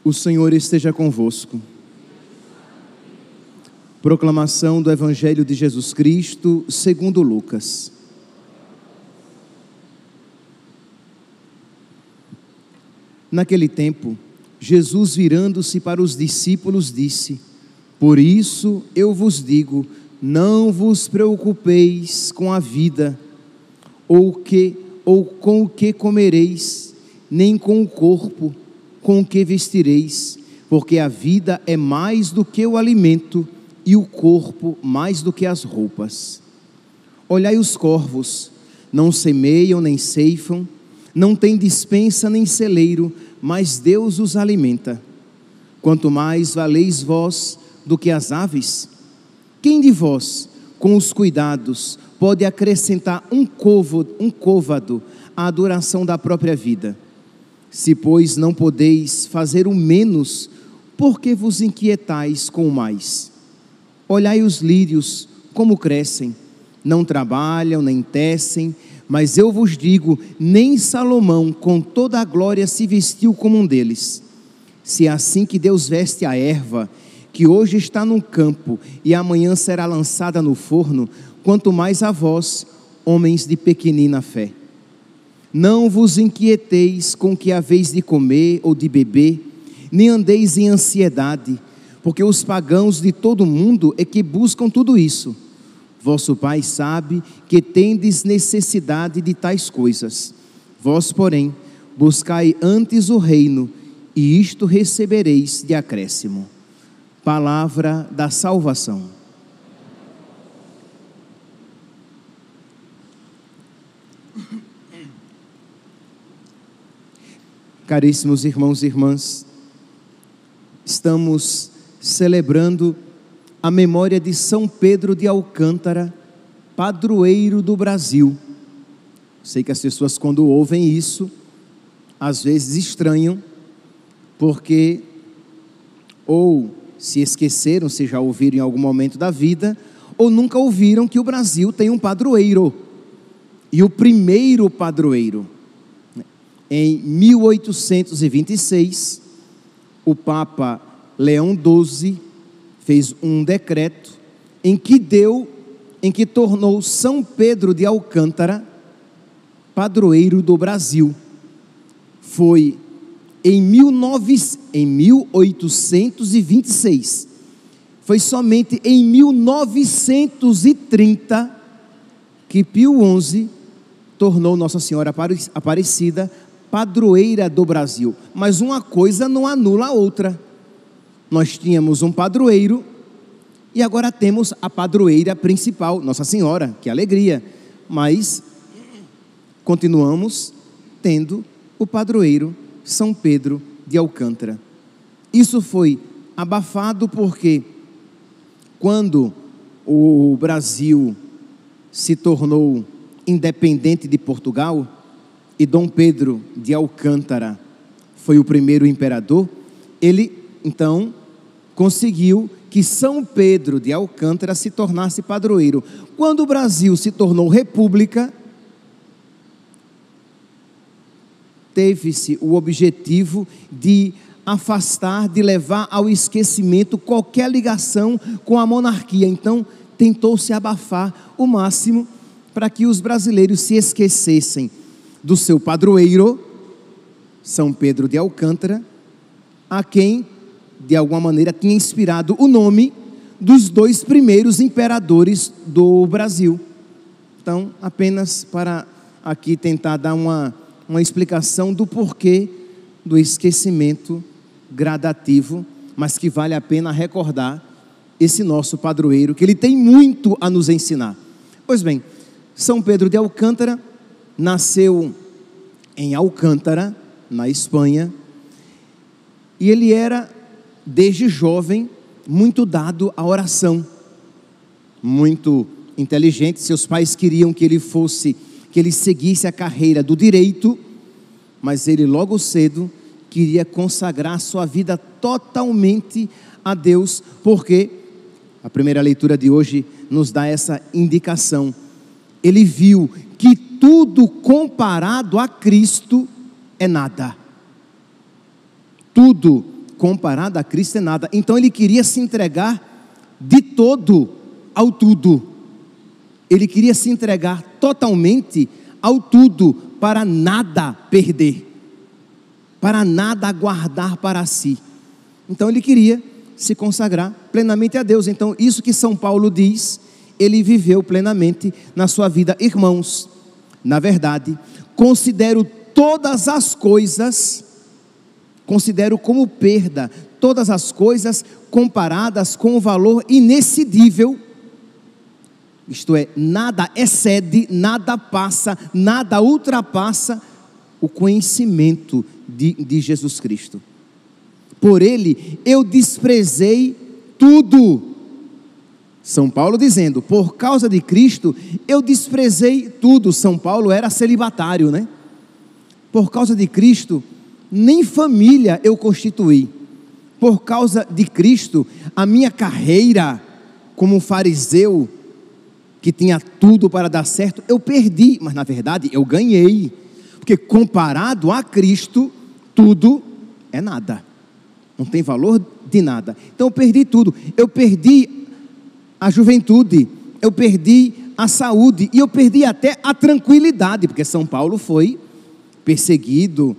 O Senhor esteja convosco. Proclamação do Evangelho de Jesus Cristo, segundo Lucas. Naquele tempo, Jesus, virando-se para os discípulos, disse: Por isso eu vos digo, não vos preocupeis com a vida, ou com o que comereis, nem com o corpo, com o que vestireis, porque a vida é mais do que o alimento, e o corpo mais do que as roupas. Olhai os corvos, não semeiam nem ceifam, não têm despensa nem celeiro, mas Deus os alimenta. Quanto mais valeis vós do que as aves? Quem de vós, com os cuidados, pode acrescentar um côvado à duração da própria vida? Se, pois, não podeis fazer o menos, por que vos inquietais com o mais? Olhai os lírios, como crescem, não trabalham nem tecem, mas eu vos digo, nem Salomão com toda a glória se vestiu como um deles. Se é assim que Deus veste a erva, que hoje está no campo e amanhã será lançada no forno, quanto mais a vós, homens de pequenina fé. Não vos inquieteis com o que haveis de comer ou de beber, nem andeis em ansiedade, porque os pagãos de todo o mundo é que buscam tudo isso. Vosso Pai sabe que tendes necessidade de tais coisas. Vós, porém, buscai antes o reino, e isto recebereis de acréscimo. Palavra da salvação. Caríssimos irmãos e irmãs, estamos celebrando a memória de São Pedro de Alcântara, padroeiro do Brasil. Sei que as pessoas, quando ouvem isso, às vezes estranham, porque ou se esqueceram, se já ouviram em algum momento da vida, ou nunca ouviram que o Brasil tem um padroeiro, e o primeiro padroeiro. Em 1826, o Papa Leão XII fez um decreto em que tornou São Pedro de Alcântara padroeiro do Brasil. Foi em 1826. Foi somente em 1930 que Pio XI tornou Nossa Senhora Aparecida padroeira do Brasil. Mas uma coisa não anula a outra. Nós tínhamos um padroeiro e agora temos a padroeira principal, Nossa Senhora, que alegria. Mas continuamos tendo o padroeiro São Pedro de Alcântara. Isso foi abafado porque quando o Brasil se tornou independente de Portugal, e Dom Pedro de Alcântara foi o primeiro imperador, ele então conseguiu que São Pedro de Alcântara se tornasse padroeiro. Quando o Brasil se tornou república, teve-se o objetivo de afastar, de levar ao esquecimento qualquer ligação com a monarquia. Então tentou-se abafar o máximo para que os brasileiros se esquecessem do seu padroeiro, São Pedro de Alcântara, a quem, de alguma maneira, tinha inspirado o nome dos dois primeiros imperadores do Brasil. Então, apenas para aqui tentar dar uma explicação do porquê do esquecimento gradativo, mas que vale a pena recordar esse nosso padroeiro, que ele tem muito a nos ensinar. Pois bem, São Pedro de Alcântara nasceu em Alcântara, na Espanha, e ele era, desde jovem, muito dado à oração, muito inteligente. Seus pais queriam que ele seguisse a carreira do direito, mas ele logo cedo queria consagrar sua vida totalmente a Deus, porque a primeira leitura de hoje nos dá essa indicação. Ele viu que tudo comparado a Cristo é nada. Tudo comparado a Cristo é nada. Então ele queria se entregar de todo ao tudo. Ele queria se entregar totalmente ao tudo, para nada perder, para nada guardar para si. Então ele queria se consagrar plenamente a Deus. Então isso que São Paulo diz, ele viveu plenamente na sua vida. Irmãos, na verdade, considero todas as coisas, considero como perda todas as coisas comparadas com o valor inexcedível, isto é, nada excede, nada passa, nada ultrapassa o conhecimento de Jesus Cristo. Por ele eu desprezei tudo. São Paulo dizendo, por causa de Cristo eu desprezei tudo. São Paulo era celibatário, né? Por causa de Cristo, nem família eu constituí. Por causa de Cristo, a minha carreira como fariseu, que tinha tudo para dar certo, eu perdi, mas na verdade eu ganhei, porque comparado a Cristo, tudo é nada, não tem valor de nada. Então eu perdi tudo, eu perdi a juventude, eu perdi a saúde, e eu perdi até a tranquilidade, porque São Paulo foi perseguido.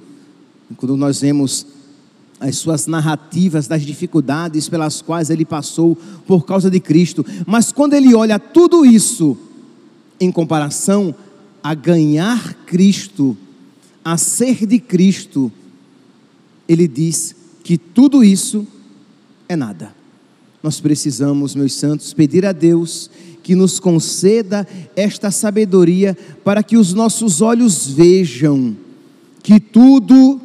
Quando nós vemos as suas narrativas das dificuldades pelas quais ele passou por causa de Cristo, mas quando ele olha tudo isso em comparação a ganhar Cristo, a ser de Cristo, ele diz que tudo isso é nada. Nós precisamos, meus santos, pedir a Deus que nos conceda esta sabedoria para que os nossos olhos vejam que tudo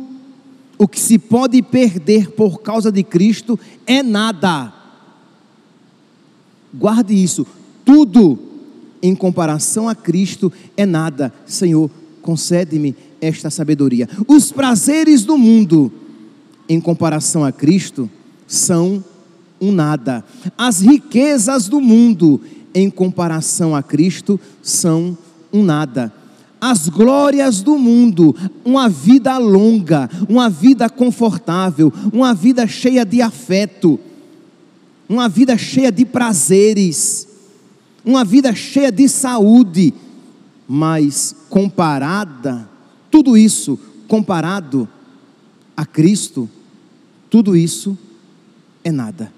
o que se pode perder por causa de Cristo é nada. Guarde isso, tudo em comparação a Cristo é nada. Senhor, concede-me esta sabedoria. Os prazeres do mundo em comparação a Cristo são um nada. As riquezas do mundo em comparação a Cristo são um nada. As glórias do mundo, uma vida longa, uma vida confortável, uma vida cheia de afeto, uma vida cheia de prazeres, uma vida cheia de saúde, mas comparada, tudo isso comparado a Cristo, tudo isso é nada.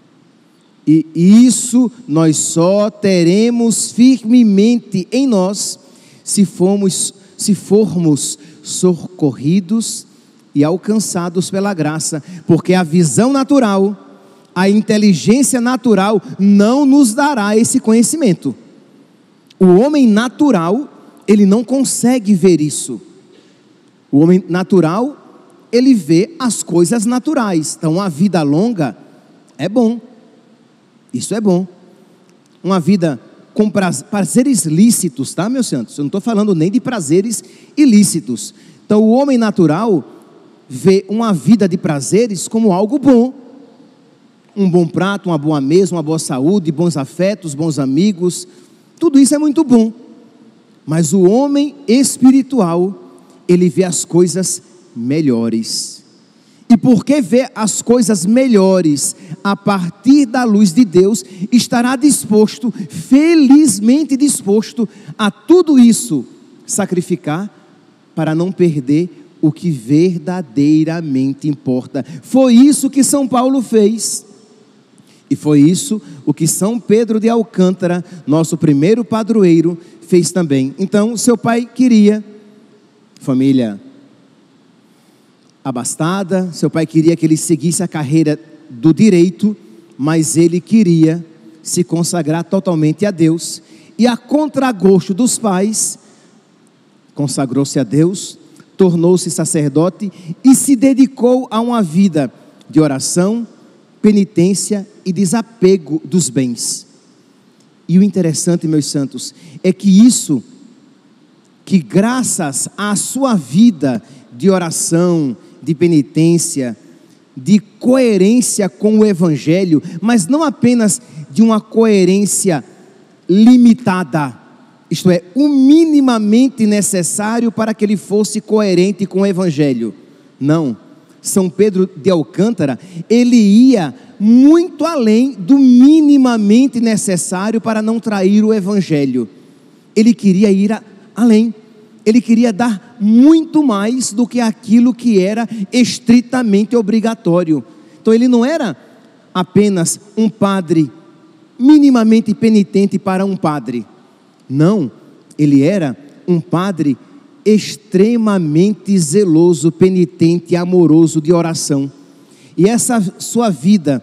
E isso nós só teremos firmemente em nós se formos socorridos e alcançados pela graça, porque a visão natural, a inteligência natural não nos dará esse conhecimento. O homem natural, ele não consegue ver isso. O homem natural, ele vê as coisas naturais. Então a vida longa é bom, isso é bom. Uma vida com prazeres lícitos, tá, meus santos? Eu não estou falando nem de prazeres ilícitos. Então o homem natural vê uma vida de prazeres como algo bom. Um bom prato, uma boa mesa, uma boa saúde, bons afetos, bons amigos, tudo isso é muito bom. Mas o homem espiritual, ele vê as coisas melhores. E porque vê as coisas melhores a partir da luz de Deus, estará disposto, felizmente disposto, a tudo isso sacrificar para não perder o que verdadeiramente importa. Foi isso que São Paulo fez. E foi isso o que São Pedro de Alcântara, nosso primeiro padroeiro, fez também. Então, seu pai queria família abastada, seu pai queria que ele seguisse a carreira do direito, mas ele queria se consagrar totalmente a Deus, e a contragosto dos pais, consagrou-se a Deus, tornou-se sacerdote e se dedicou a uma vida de oração, penitência e desapego dos bens. E o interessante, meus santos, é que isso, que graças à sua vida de oração, de penitência, de coerência com o Evangelho, mas não apenas de uma coerência limitada, isto é, o minimamente necessário para que ele fosse coerente com o Evangelho. Não, São Pedro de Alcântara, ele ia muito além do minimamente necessário para não trair o evangelho. Ele queria ir além, ele queria dar muito mais do que aquilo que era estritamente obrigatório. Então ele não era apenas um padre minimamente penitente para um padre, não, ele era um padre extremamente zeloso, penitente, amoroso, de oração. E essa sua vida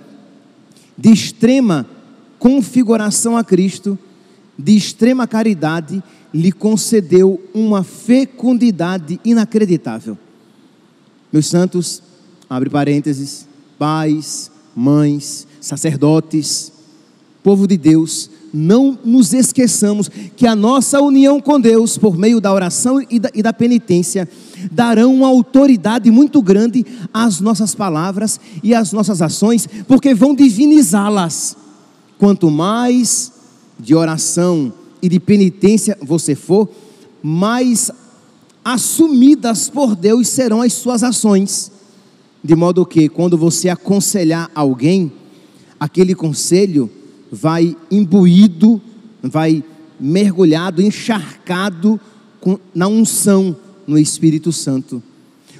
de extrema configuração a Cristo, de extrema caridade, lhe concedeu uma fecundidade inacreditável. Meus santos, abre parênteses, pais, mães, sacerdotes, povo de Deus, não nos esqueçamos que a nossa união com Deus, por meio da oração e da penitência, darão uma autoridade muito grande às nossas palavras e às nossas ações, porque vão divinizá-las. Quanto mais de oração e de penitência você for, mais assumidas por Deus serão as suas ações, de modo que quando você aconselhar alguém, aquele conselho vai imbuído, vai mergulhado, encharcado na unção, no Espírito Santo.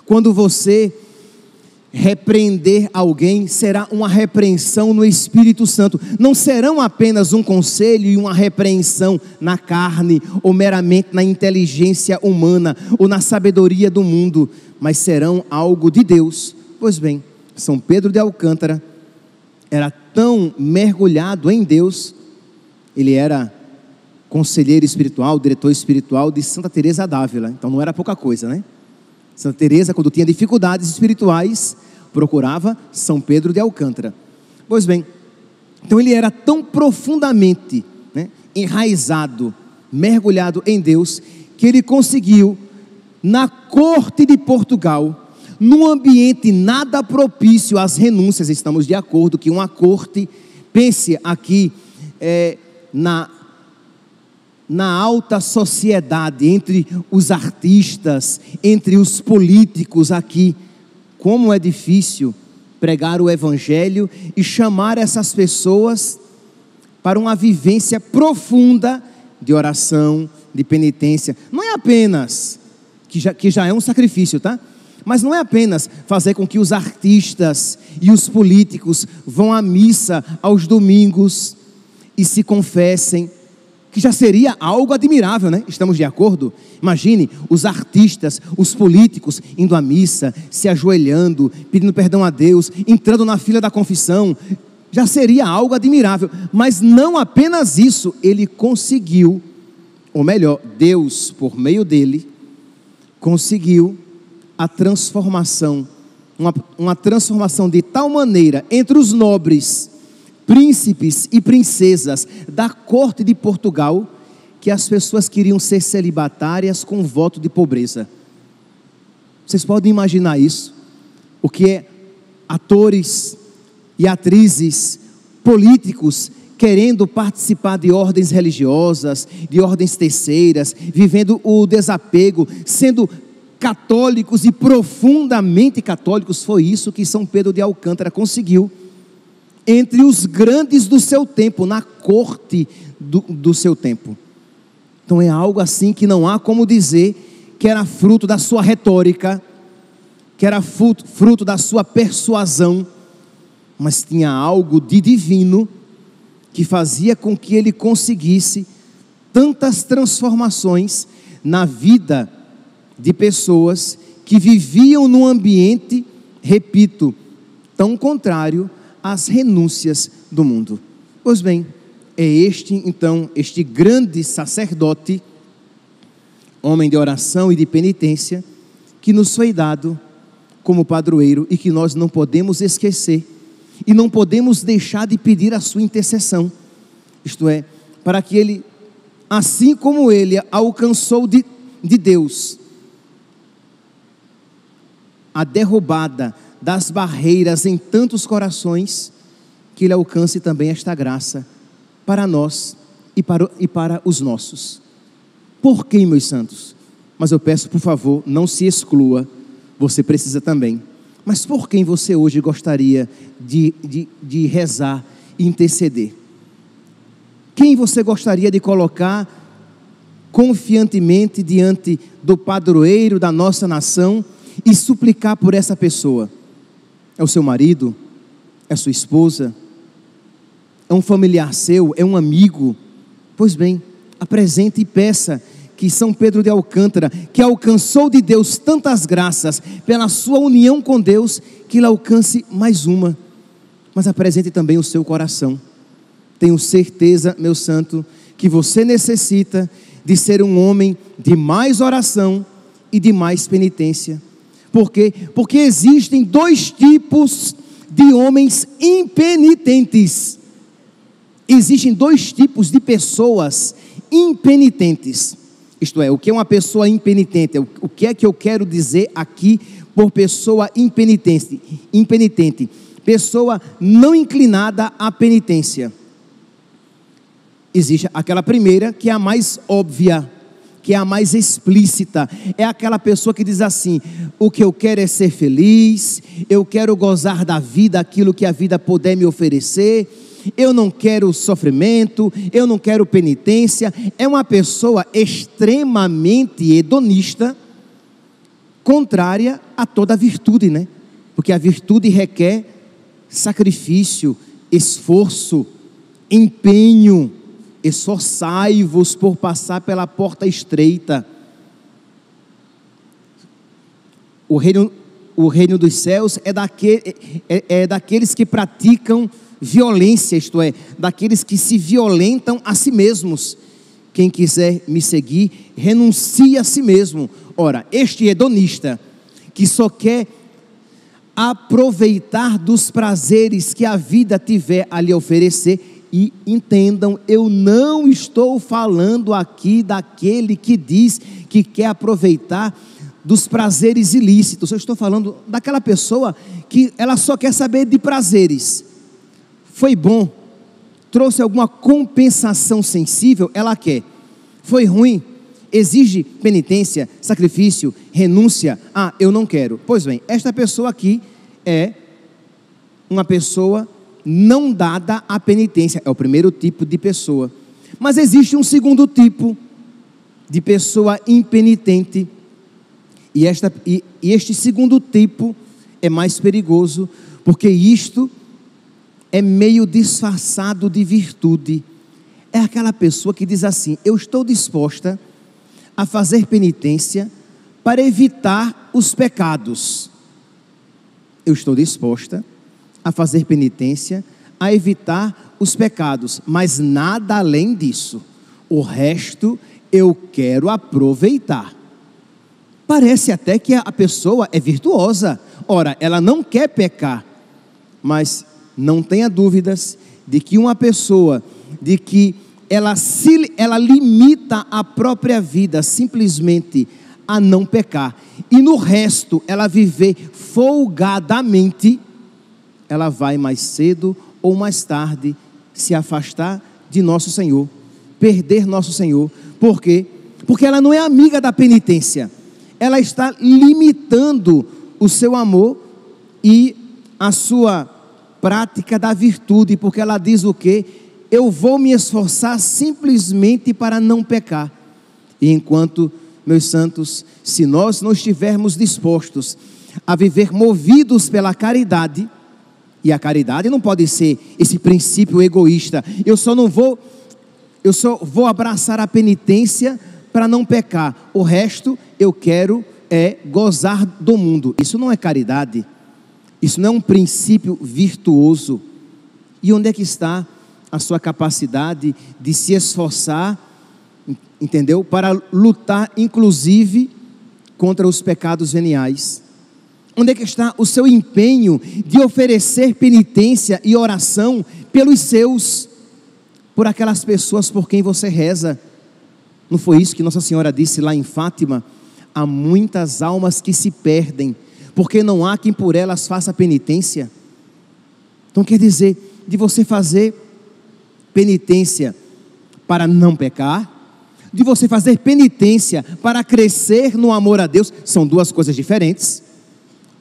Quando você repreender alguém, será uma repreensão no Espírito Santo. Não serão apenas um conselho e uma repreensão na carne, ou meramente na inteligência humana, ou na sabedoria do mundo, mas serão algo de Deus. Pois bem, São Pedro de Alcântara era tão mergulhado em Deus, ele era conselheiro espiritual, diretor espiritual de Santa Teresa d'Ávila, então não era pouca coisa, né? Santa Teresa, quando tinha dificuldades espirituais, procurava São Pedro de Alcântara. Pois bem, então ele era tão profundamente, né, enraizado, mergulhado em Deus, que ele conseguiu, na corte de Portugal, num ambiente nada propício às renúncias, estamos de acordo que uma corte, pense aqui na alta sociedade, entre os artistas, entre os políticos aqui, como é difícil pregar o evangelho e chamar essas pessoas para uma vivência profunda de oração, de penitência. Não é apenas, que já é um sacrifício, tá? Mas não é apenas fazer com que os artistas e os políticos vão à missa aos domingos e se confessem, que já seria algo admirável, né? Estamos de acordo? Imagine os artistas, os políticos indo à missa, se ajoelhando, pedindo perdão a Deus, entrando na fila da confissão, já seria algo admirável. Mas não apenas isso, ele conseguiu, ou melhor, Deus, por meio dele, conseguiu a transformação, uma transformação de tal maneira entre os nobres, príncipes e princesas da corte de Portugal, que as pessoas queriam ser celibatárias com voto de pobreza. Vocês podem imaginar isso? O que é atores e atrizes, políticos, querendo participar de ordens religiosas, de ordens terceiras, vivendo o desapego, sendo católicos e profundamente católicos. Foi isso que São Pedro de Alcântara conseguiu entre os grandes do seu tempo, na corte do seu tempo. Então é algo assim que não há como dizer que era fruto da sua retórica, que era fruto da sua persuasão, mas tinha algo de divino que fazia com que ele conseguisse tantas transformações na vida de pessoas que viviam num ambiente, repito, tão contrário às renúncias do mundo. Pois bem, é este grande sacerdote, homem de oração e de penitência, que nos foi dado como padroeiro e que nós não podemos esquecer e não podemos deixar de pedir a sua intercessão, isto é, para que ele, assim como ele alcançou de Deus a derrubada das barreiras em tantos corações, que ele alcance também esta graça para nós e para os nossos. Por quê, meus santos? Mas eu peço, por favor, não se exclua, você precisa também. Mas por quem você hoje gostaria de rezar e interceder? Quem você gostaria de colocar confiantemente diante do padroeiro da nossa nação e suplicar por essa pessoa? É o seu marido? É a sua esposa? É um familiar seu? É um amigo? Pois bem, apresente e peça que São Pedro de Alcântara, que alcançou de Deus tantas graças pela sua união com Deus, que ele alcance mais uma. Mas apresente também o seu coração. Tenho certeza, meu santo, que você necessita de ser um homem de mais oração e de mais penitência. Por quê? Porque existem dois tipos de homens impenitentes. Existem dois tipos de pessoas impenitentes. Isto é, o que é uma pessoa impenitente? O que é que eu quero dizer aqui por pessoa impenitente? Impenitente. Pessoa não inclinada à penitência. Existe aquela primeira, que é a mais óbvia, que é a mais explícita. É aquela pessoa que diz assim: o que eu quero é ser feliz, eu quero gozar da vida, aquilo que a vida puder me oferecer. Eu não quero sofrimento, eu não quero penitência. É uma pessoa extremamente hedonista, contrária a toda virtude, né? Porque a virtude requer sacrifício, esforço, empenho. Esforçai-vos por passar pela porta estreita. O reino dos céus é daqueles que praticam violência, isto é, daqueles que se violentam a si mesmos. Quem quiser me seguir, renuncie a si mesmo. Ora, este hedonista, que só quer aproveitar dos prazeres que a vida tiver a lhe oferecer, e entendam, eu não estou falando aqui daquele que diz que quer aproveitar dos prazeres ilícitos. Eu estou falando daquela pessoa que ela só quer saber de prazeres. Foi bom, trouxe alguma compensação sensível, ela quer. Foi ruim, exige penitência, sacrifício, renúncia. Ah, eu não quero. Pois bem, esta pessoa aqui é uma pessoa não dada à penitência. É o primeiro tipo de pessoa. Mas existe um segundo tipo de pessoa impenitente. E este segundo tipo é mais perigoso, porque isto é meio disfarçado de virtude. É aquela pessoa que diz assim: eu estou disposta a fazer penitência para evitar os pecados. Eu estou disposta a fazer penitência, a evitar os pecados, mas nada além disso. O resto eu quero aproveitar. Parece até que a pessoa é virtuosa. Ora, ela não quer pecar, mas não tenha dúvidas de que uma pessoa, de que ela limita a própria vida simplesmente a não pecar, e no resto ela viver folgadamente, ela vai mais cedo ou mais tarde se afastar de nosso Senhor, perder nosso Senhor. Por quê? Porque ela não é amiga da penitência, ela está limitando o seu amor e a sua prática da virtude, porque ela diz o quê? Eu vou me esforçar simplesmente para não pecar. E enquanto, meus santos, se nós não estivermos dispostos a viver movidos pela caridade, e a caridade não pode ser esse princípio egoísta, eu só vou abraçar a penitência para não pecar, o resto eu quero gozar do mundo. Isso não é caridade, isso não é um princípio virtuoso. E onde é que está a sua capacidade de se esforçar, entendeu? Para lutar inclusive contra os pecados veniais. Onde é que está o seu empenho de oferecer penitência e oração pelos seus, por aquelas pessoas por quem você reza? Não foi isso que Nossa Senhora disse lá em Fátima? Há muitas almas que se perdem, porque não há quem por elas faça penitência. Então quer dizer, de você fazer penitência para não pecar, de você fazer penitência para crescer no amor a Deus, são duas coisas diferentes.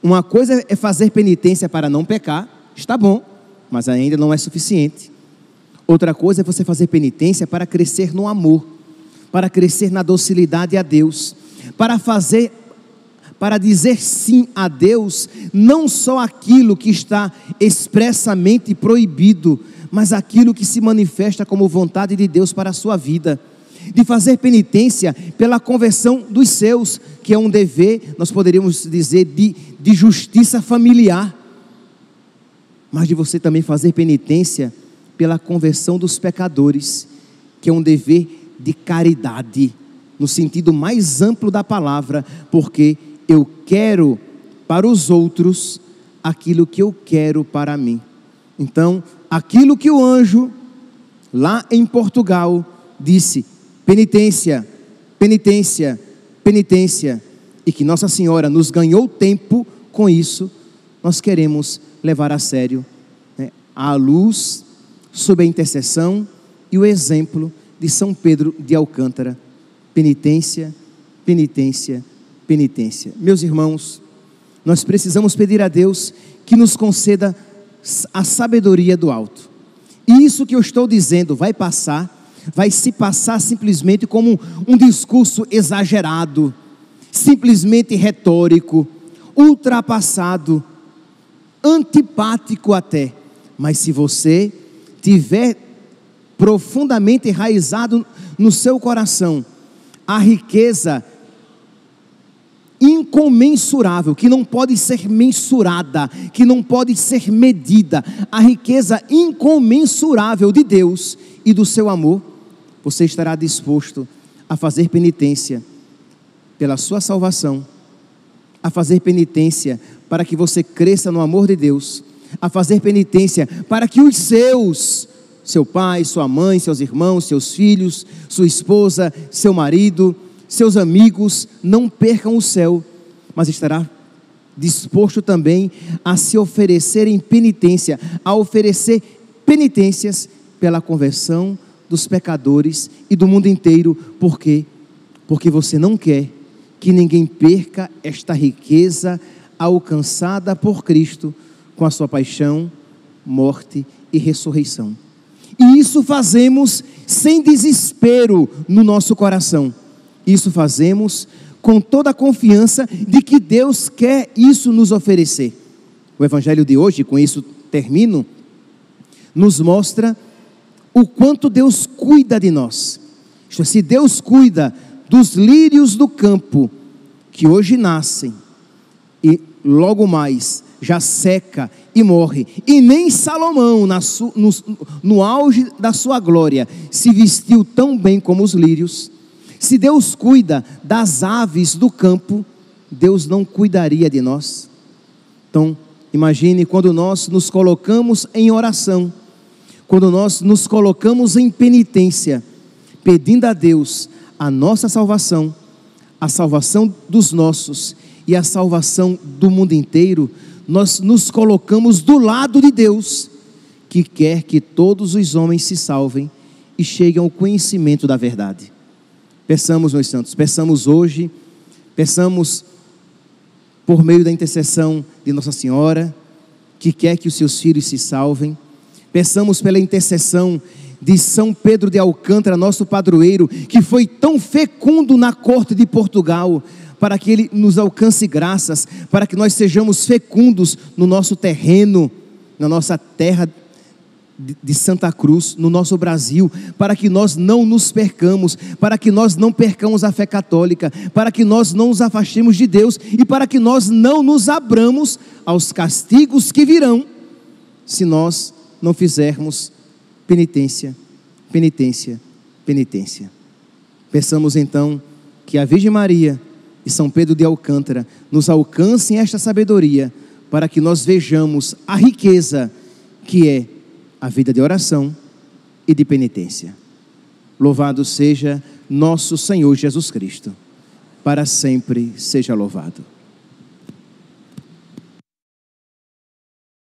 Uma coisa é fazer penitência para não pecar, está bom, mas ainda não é suficiente. Outra coisa é você fazer penitência para crescer no amor, para crescer na docilidade a Deus, para dizer sim a Deus, não só aquilo que está expressamente proibido, mas aquilo que se manifesta como vontade de Deus para a sua vida. De fazer penitência pela conversão dos seus, que é um dever, nós poderíamos dizer, de justiça familiar. Mas de você também fazer penitência pela conversão dos pecadores, que é um dever de caridade, no sentido mais amplo da palavra, porque eu quero para os outros aquilo que eu quero para mim. Então, aquilo que o anjo, lá em Portugal, disse: penitência, penitência, penitência, e que Nossa Senhora nos ganhou tempo com isso, nós queremos levar a sério, né, à luz, sob a intercessão e o exemplo de São Pedro de Alcântara. Penitência, penitência, penitência. Meus irmãos, nós precisamos pedir a Deus que nos conceda a sabedoria do alto. E isso que eu estou dizendo vai se passar simplesmente como um discurso exagerado, simplesmente retórico, ultrapassado, antipático até. Mas se você tiver profundamente enraizado no seu coração a riqueza incomensurável, que não pode ser mensurada, que não pode ser medida, a riqueza incomensurável de Deus e do seu amor, você estará disposto a fazer penitência pela sua salvação, a fazer penitência para que você cresça no amor de Deus, a fazer penitência para que os seus, seu pai, sua mãe, seus irmãos, seus filhos, sua esposa, seu marido, seus amigos não percam o céu, mas estará disposto também a se oferecer em penitência, a oferecer penitências pela conversão dos pecadores e do mundo inteiro. Por quê? Porque você não quer que ninguém perca esta riqueza alcançada por Cristo com a sua paixão, morte e ressurreição. E isso fazemos sem desespero no nosso coração. Isso fazemos com toda a confiança de que Deus quer isso nos oferecer. O Evangelho de hoje, com isso termino, nos mostra o quanto Deus cuida de nós. Se Deus cuida dos lírios do campo, que hoje nascem e logo mais já seca e morre, e nem Salomão no auge da sua glória se vestiu tão bem como os lírios. Se Deus cuida das aves do campo, Deus não cuidaria de nós? Então, imagine quando nós nos colocamos em oração, quando nós nos colocamos em penitência, pedindo a Deus a nossa salvação, a salvação dos nossos e a salvação do mundo inteiro, nós nos colocamos do lado de Deus, que quer que todos os homens se salvem e cheguem ao conhecimento da verdade. Peçamos, meus santos, peçamos hoje, peçamos por meio da intercessão de Nossa Senhora, que quer que os seus filhos se salvem. Peçamos pela intercessão de São Pedro de Alcântara, nosso padroeiro, que foi tão fecundo na corte de Portugal, para que ele nos alcance graças, para que nós sejamos fecundos no nosso terreno, na nossa terra de Santa Cruz, no nosso Brasil, para que nós não nos percamos, para que nós não percamos a fé católica, para que nós não nos afastemos de Deus e para que nós não nos abramos aos castigos que virão, se nós não fizermos penitência, penitência, penitência. Peçamos então que a Virgem Maria e São Pedro de Alcântara nos alcancem esta sabedoria, para que nós vejamos a riqueza que é a vida de oração e de penitência. Louvado seja nosso Senhor Jesus Cristo, para sempre seja louvado.